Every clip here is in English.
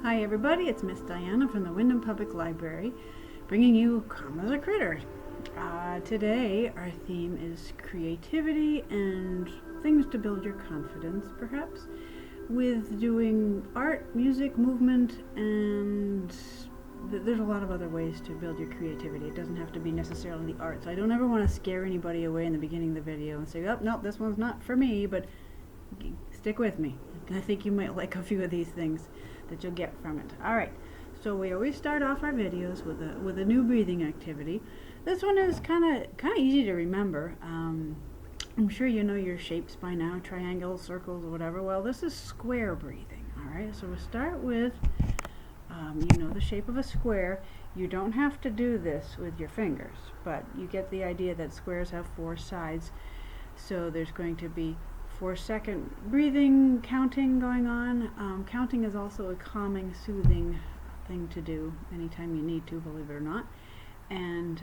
Hi everybody, it's Miss Diana from the Windham Public Library, bringing you Calm as a Critter. Today our theme is creativity and things to build your confidence, perhaps, with doing art, music, movement, and there's a lot of other ways to build your creativity. It doesn't have to be necessarily the arts. I don't ever want to scare anybody away in the beginning of the video and say, oh, no, this one's not for me, but stick with me. I think you might like a few of these things that you'll get from it. Alright, so we always start off our videos with a new breathing activity. This one is kind of easy to remember. I'm sure you know your shapes by now, triangles, circles, or whatever. Well, this is square breathing. Alright, so we'll start with, you know the shape of a square. You don't have to do this with your fingers, but you get the idea that squares have 4 sides. So there's going to be 4-second breathing, counting going on. Counting is also a calming, soothing thing to do anytime you need to, believe it or not. And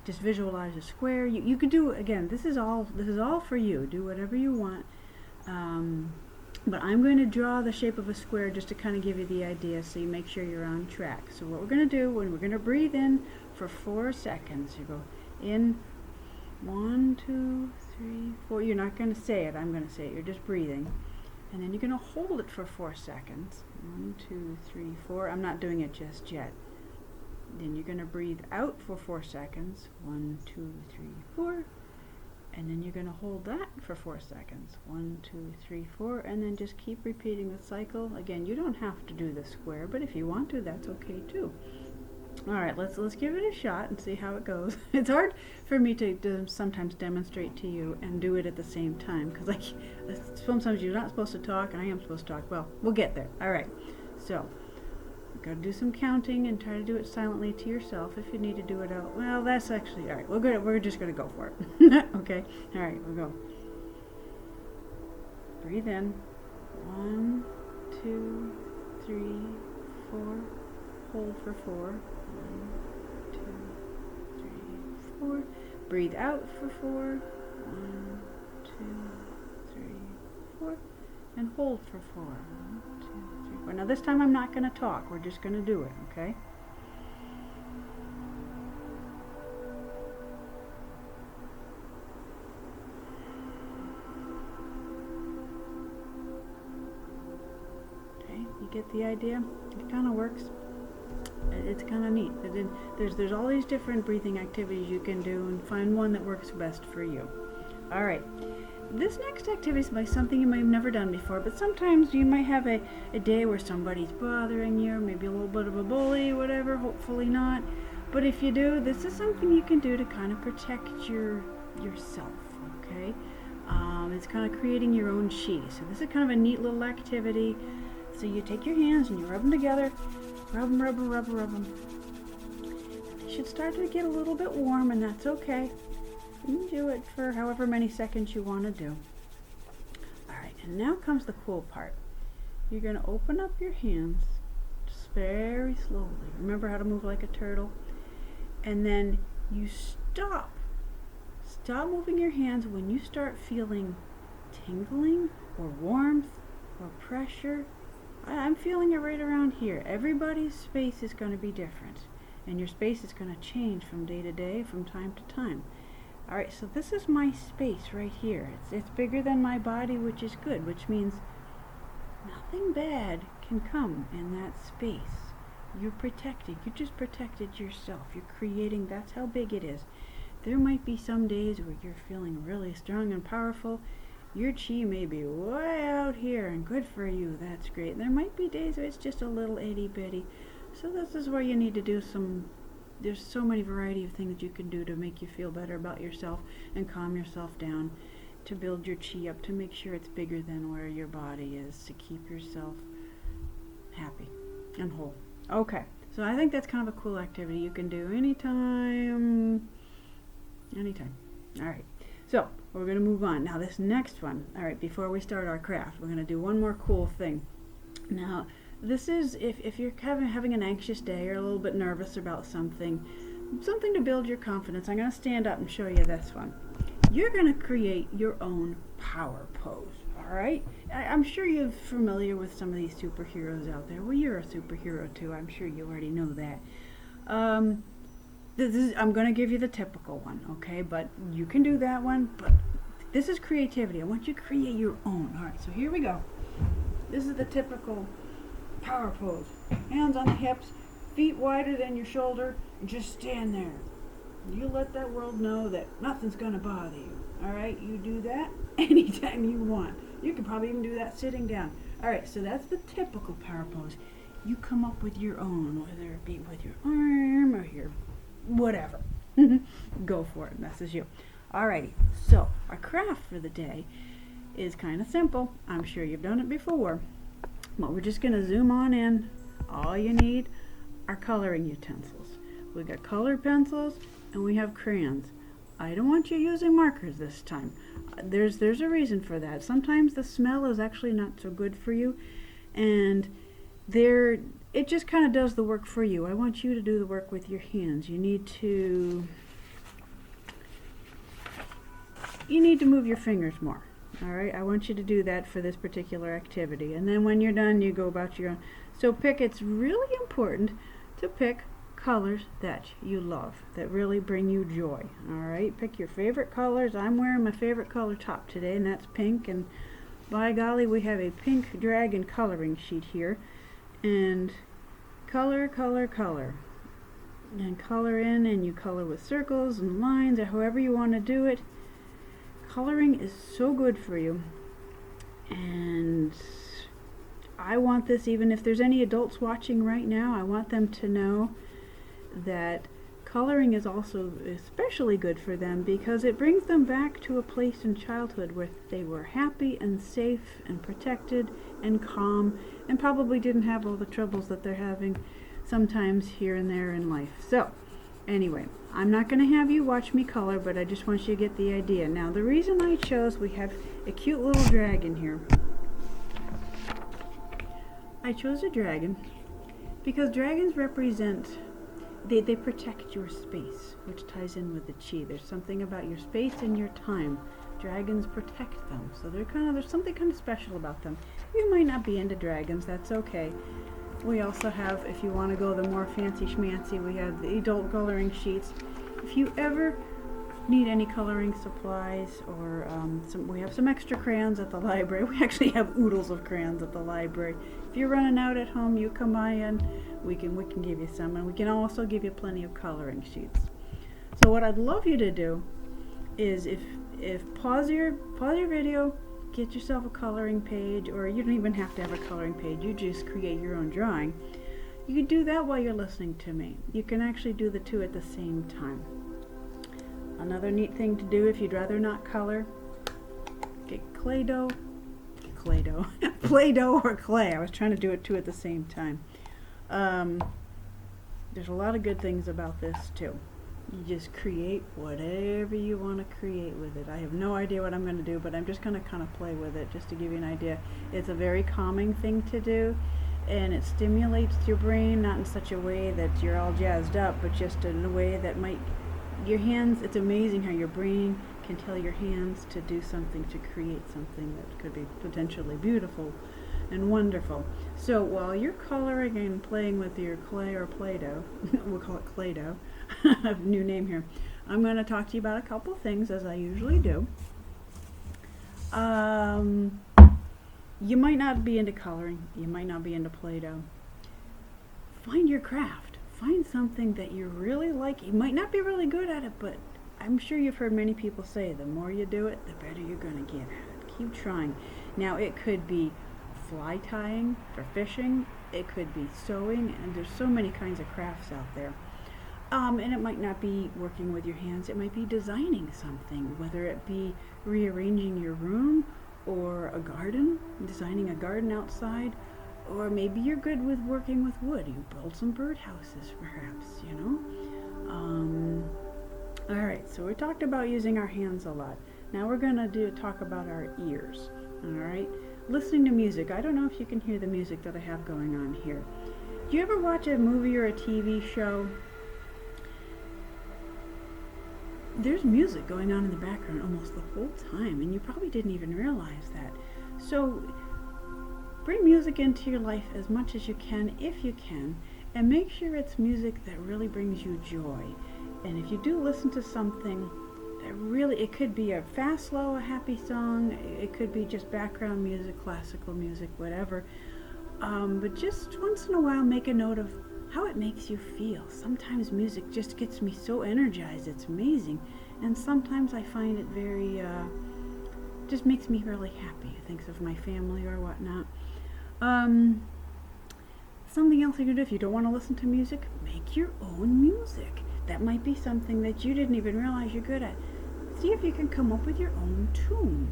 just visualize a square. You could do, again, this is all for you. Do whatever you want. But I'm going to draw the shape of a square just to kind of give you the idea so you make sure you're on track. So what we're going to do, when we're going to breathe in for 4 seconds, you go in 1, 2, 3, 4. You're not going to say it. I'm going to say it. You're just breathing. And then you're going to hold it for 4 seconds. 1, 2, 3, 4. I'm not doing it just yet. Then you're going to breathe out for 4 seconds. 1, 2, 3, 4. And then you're going to hold that for 4 seconds. 1, 2, 3, 4. And then just keep repeating the cycle. Again, you don't have to do the square, but if you want to, that's okay too. Alright, let's give it a shot and see how it goes. It's hard for me to sometimes demonstrate to you and do it at the same time, because sometimes you're not supposed to talk and I am supposed to talk. Well, we'll get there. Alright, so you've got to do some counting and try to do it silently to yourself. If you need to do it out, well, that's actually, alright, we're just going to go for it. Okay, alright, we'll go. Breathe in. 1, 2, 3, 4. Hold for 4. 1, 2, 3, 4. Breathe out for 4. 1, 2, 3, 4. And hold for 4. 1, 2, 3, 4. Now this time I'm not going to talk. We're just going to do it, okay? Okay, you get the idea? It kind of works. It's kind of neat. There's all these different breathing activities you can do and find one that works best for you. Alright, this next activity is by something you might have never done before, but sometimes you might have a day where somebody's bothering you, maybe a little bit of a bully, whatever, hopefully not. But if you do, this is something you can do to kind of protect yourself, okay? It's kind of creating your own chi. So this is kind of a neat little activity. So you take your hands and you rub them together. Rub them, rub them, rub them, rub them. They should start to get a little bit warm, and that's okay. You can do it for however many seconds you want to do. Alright, and now comes the cool part. You're going to open up your hands just very slowly. Remember how to move like a turtle? And then you stop. Stop moving your hands when you start feeling tingling or warmth or pressure. I'm feeling it right around here. Everybody's space is going to be different, and your space is going to change from day to day, from time to time. Alright, so this is my space right here. It's bigger than my body, which is good, which means nothing bad can come in that space. You're protected. You just protected yourself. You're creating, that's how big it is. There might be some days where you're feeling really strong and powerful. Your chi may be way out here, and good for you, that's great. There might be days where it's just a little itty bitty. So this is where you need to do there's so many variety of things you can do to make you feel better about yourself and calm yourself down, to build your chi up, to make sure it's bigger than where your body is, to keep yourself happy and whole. Okay, so I think that's kind of a cool activity you can do anytime. Alright. So, we're going to move on. Now this next one, alright, before we start our craft, we're going to do one more cool thing. Now, this is if you're having an anxious day or a little bit nervous about something to build your confidence. I'm going to stand up and show you this one. You're going to create your own power pose, alright? I'm sure you're familiar with some of these superheroes out there. Well, you're a superhero too. I'm sure you already know that. Um, I'm going to give you the typical one, okay? But you can do that one. But this is creativity. I want you to create your own. All right, so here we go. This is the typical power pose. Hands on the hips, feet wider than your shoulder, and just stand there. You let that world know that nothing's going to bother you. All right, you do that anytime you want. You can probably even do that sitting down. All right, so that's the typical power pose. You come up with your own, whether it be with your arm or your whatever. Go for it. This is you. Alrighty, so our craft for the day is kind of simple. I'm sure you've done it before, but we're just going to zoom on in. All you need are coloring utensils. We got colored pencils and we have crayons. I don't want you using markers this time. There's a reason for that. Sometimes the smell is actually not so good for you, and it just kind of does the work for you. I want you to do the work with your hands. You need to move your fingers more. All right, I want you to do that for this particular activity, and then when you're done, you go about your own. So it's really important to pick colors that you love, that really bring you joy. All right, pick your favorite colors. I'm wearing my favorite color top today, and that's pink, and by golly, we have a pink dragon coloring sheet here, and color, and color in, and you color with circles and lines or however you want to do it. Coloring is so good for you, and I want this, even if there's any adults watching right now, I want them to know that coloring is also especially good for them because it brings them back to a place in childhood where they were happy and safe and protected and calm and probably didn't have all the troubles that they're having sometimes here and there in life. So anyway, I'm not going to have you watch me color, but I just want you to get the idea. Now, the reason I chose, we have a cute little dragon here. I chose a dragon because dragons represent, they protect your space, which ties in with the chi. There's something about your space and your time. Dragons protect them, so there's something kind of special about them. You might not be into dragons, that's okay. We also have, if you want to go the more fancy schmancy, we have the adult coloring sheets. If you ever need any coloring supplies, or we have some extra crayons at the library. We actually have oodles of crayons at the library. If you're running out at home, you come by and we can give you some, and we can also give you plenty of coloring sheets. So what I'd love you to do is if pause your video, get yourself a coloring page, or you don't even have to have a coloring page, you just create your own drawing. You can do that while you're listening to me. You can actually do the two at the same time. Another neat thing to do if you'd rather not color, get Play-Doh or clay. I was trying to do it two at the same time. There's a lot of good things about this too. You just create whatever you want to create with it. I have no idea what I'm going to do, but I'm just going to kind of play with it just to give you an idea. It's a very calming thing to do, and it stimulates your brain, not in such a way that you're all jazzed up, but just in a way that might, your hands, it's amazing how your brain can tell your hands to do something, to create something that could be potentially beautiful and wonderful. So while you're coloring and playing with your clay or Play-Doh, we'll call it Clay-Doh, I have a new name here, I'm going to talk to you about a couple things, as I usually do. You might not be into coloring, you might not be into Play-Doh. Find your craft. Find something that you really like. You might not be really good at it, but I'm sure you've heard many people say the more you do it, the better you're going to get at it. Keep trying. Now, it could be fly tying for fishing, it could be sewing, and there's so many kinds of crafts out there. And it might not be working with your hands, it might be designing something, whether it be rearranging your room or a garden, designing a garden outside, or maybe you're good with working with wood. You build some birdhouses perhaps, you know. Alright, so we talked about using our hands a lot. Now we're going to talk about our ears. Alright, listening to music. I don't know if you can hear the music that I have going on here. Do you ever watch a movie or a TV show? There's music going on in the background almost the whole time, and you probably didn't even realize that. So bring music into your life as much as you can, if you can, and make sure it's music that really brings you joy. And if you do listen to something that really, it could be a fast, slow, a happy song, it could be just background music, classical music, whatever. But just once in a while, make a note of how it makes you feel. Sometimes music just gets me so energized, it's amazing. And sometimes I find it very, just makes me really happy. It thinks of my family or whatnot. Something else you can do if you don't want to listen to music, make your own music. That might be something that you didn't even realize you're good at. See if you can come up with your own tune.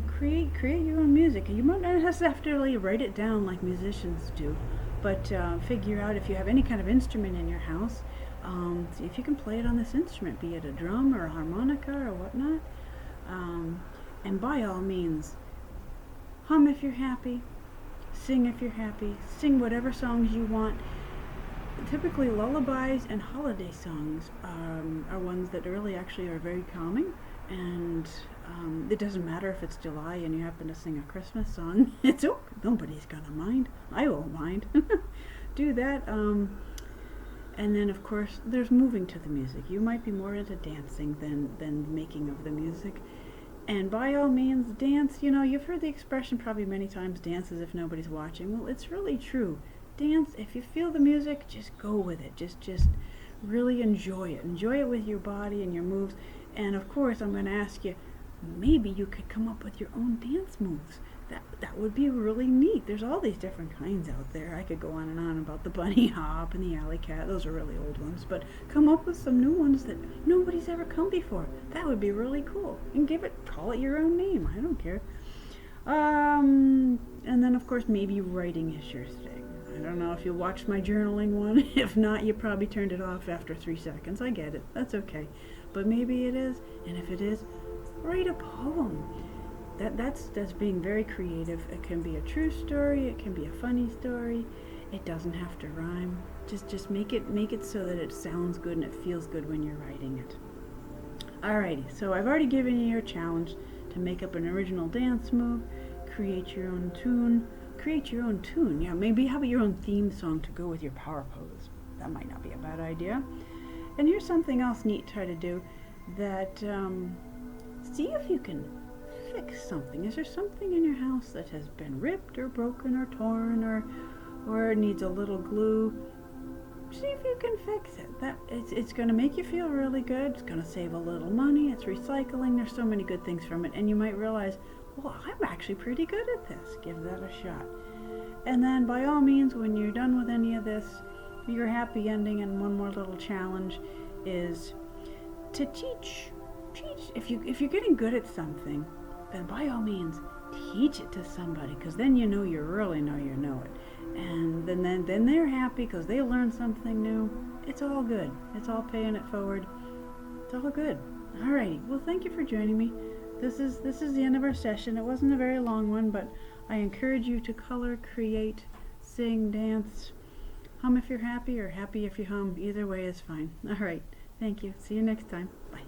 Create your own music. You might not necessarily write it down like musicians do, but figure out if you have any kind of instrument in your house. See if you can play it on this instrument, be it a drum or a harmonica or whatnot. And by all means, hum if you're happy, sing if you're happy, sing whatever songs you want. Typically lullabies and holiday songs are ones that really actually are very calming, and it doesn't matter if it's July and you happen to sing a Christmas song. It's okay. Nobody's gonna mind. I won't mind. Do that. And then of course there's moving to the music. You might be more into dancing than making of the music. And by all means, dance. You know, you've heard the expression probably many times, dance as if nobody's watching. Well, it's really true. Dance, if you feel the music, just go with it. Just really enjoy it. Enjoy it with your body and your moves. And of course, I'm going to ask you, maybe you could come up with your own dance moves. That would be really neat. There's all these different kinds out there. I could go on and on about the bunny hop and the alley cat. Those are really old ones. But come up with some new ones that nobody's ever come before. That would be really cool. And call it your own name. I don't care. And then of course maybe writing is your thing. I don't know if you watched my journaling one. If not, you probably turned it off after 3 seconds. I get it. That's okay. But maybe it is. And if it is, write a poem. That's being very creative. It can be a true story. It can be a funny story. It doesn't have to rhyme. Just make it so that it sounds good and it feels good when you're writing it. Alrighty. So I've already given you your challenge to make up an original dance move, create your own tune. Yeah, maybe have your own theme song to go with your power pose. That might not be a bad idea. And here's something else neat to try to do. That see if you can fix something. Is there something in your house that has been ripped or broken or torn or needs a little glue? See if you can fix it. It's going to make you feel really good. It's going to save a little money. It's recycling. There's so many good things from it, and you might realize, well, I'm actually pretty good at this. Give that a shot. And then by all means, when you're done with any of this, your happy ending and one more little challenge is to teach. If you're getting good at something, then by all means teach it to somebody, because then you know you really know you know it, and then they're happy because they learned something new. It's all good. It's all paying it forward. It's all good. Alrighty. Well, thank you for joining me. This is the end of our session. It wasn't a very long one, but I encourage you to color, create, sing, dance, hum if you're happy, or happy if you hum. Either way is fine. All right. Thank you. See you next time. Bye.